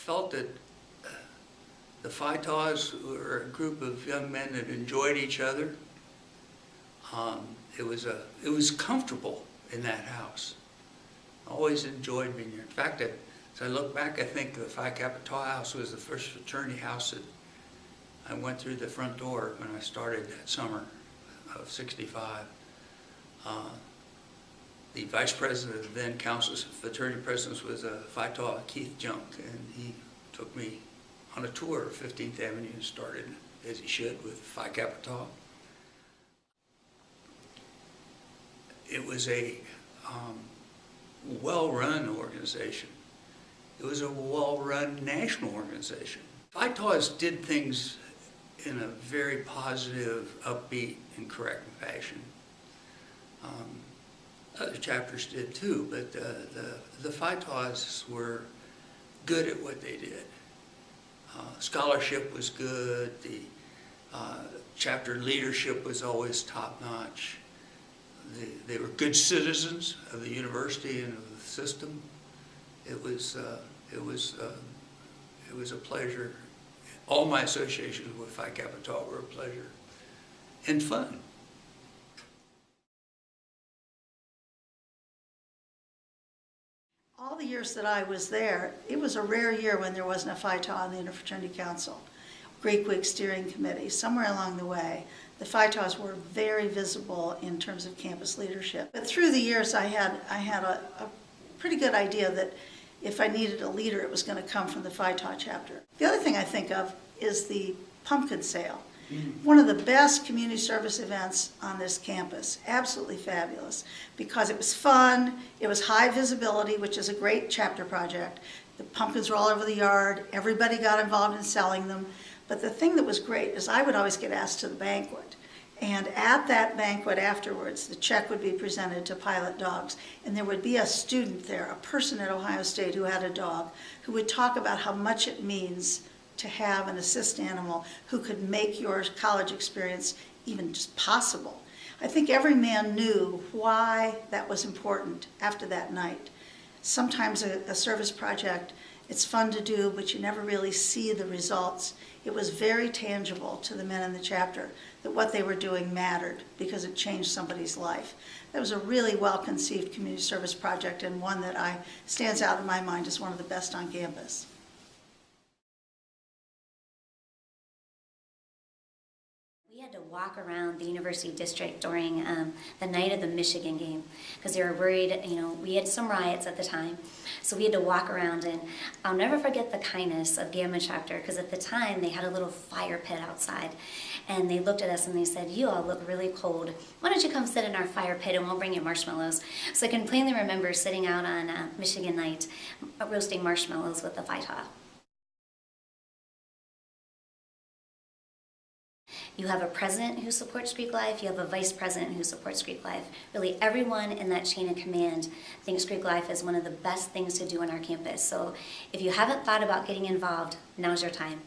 felt that the Phi Taus were a group of young men that enjoyed each other. It was comfortable in that house. I always enjoyed being here. In fact, as I look back, I think the Phi Kappa Tau house was the first fraternity house that I went through the front door when I started that summer of '65. The vice president of the then council's fraternity presidents was Phi Tau Keith Junk, and he took me on a tour of 15th Avenue and started, as he should, with Phi Kappa Tau. It was a well-run organization. It was a well-run national organization. Phi Taus did things in a very positive, upbeat, and correct fashion. Other chapters did too, but the Phi Taus were good at what they did. Scholarship was good. The chapter leadership was always top-notch. They were good citizens of the university and of the system. It was a pleasure. All my associations with Phi Kappa Tau were a pleasure and fun. All the years that I was there, it was a rare year when there wasn't a Phi Tau on the Interfraternity Council, Greek Week Steering Committee. Somewhere along the way, the Phi Taus were very visible in terms of campus leadership. But through the years, I had a pretty good idea that if I needed a leader, it was going to come from the Phi Tau chapter. The other thing I think of is the pumpkin sale. One of the best community service events on this campus, absolutely fabulous, because it was fun, it was high visibility, which is a great chapter project. The pumpkins were all over the yard, everybody got involved in selling them. But the thing that was great is I would always get asked to the banquet. And at that banquet afterwards, the check would be presented to Pilot Dogs. And there would be a student there, a person at Ohio State who had a dog, who would talk about how much it means to have an assist animal who could make your college experience even just possible. I think every man knew why that was important after that night. Sometimes a service project, it's fun to do, but you never really see the results. It was very tangible to the men in the chapter that what they were doing mattered because it changed somebody's life. That was a really well-conceived community service project and one that stands out in my mind as one of the best on campus. We had to walk around the University District during the night of the Michigan game because they were worried, we had some riots at the time. So we had to walk around, and I'll never forget the kindness of Gamma Chapter because at the time they had a little fire pit outside. And they looked at us and they said, "You all look really cold. Why don't you come sit in our fire pit and we'll bring you marshmallows?" So I can plainly remember sitting out on Michigan night roasting marshmallows with the Phi Tau. You have a president who supports Greek life, you have a vice president who supports Greek life. Really everyone in that chain of command thinks Greek life is one of the best things to do on our campus. So if you haven't thought about getting involved, now's your time.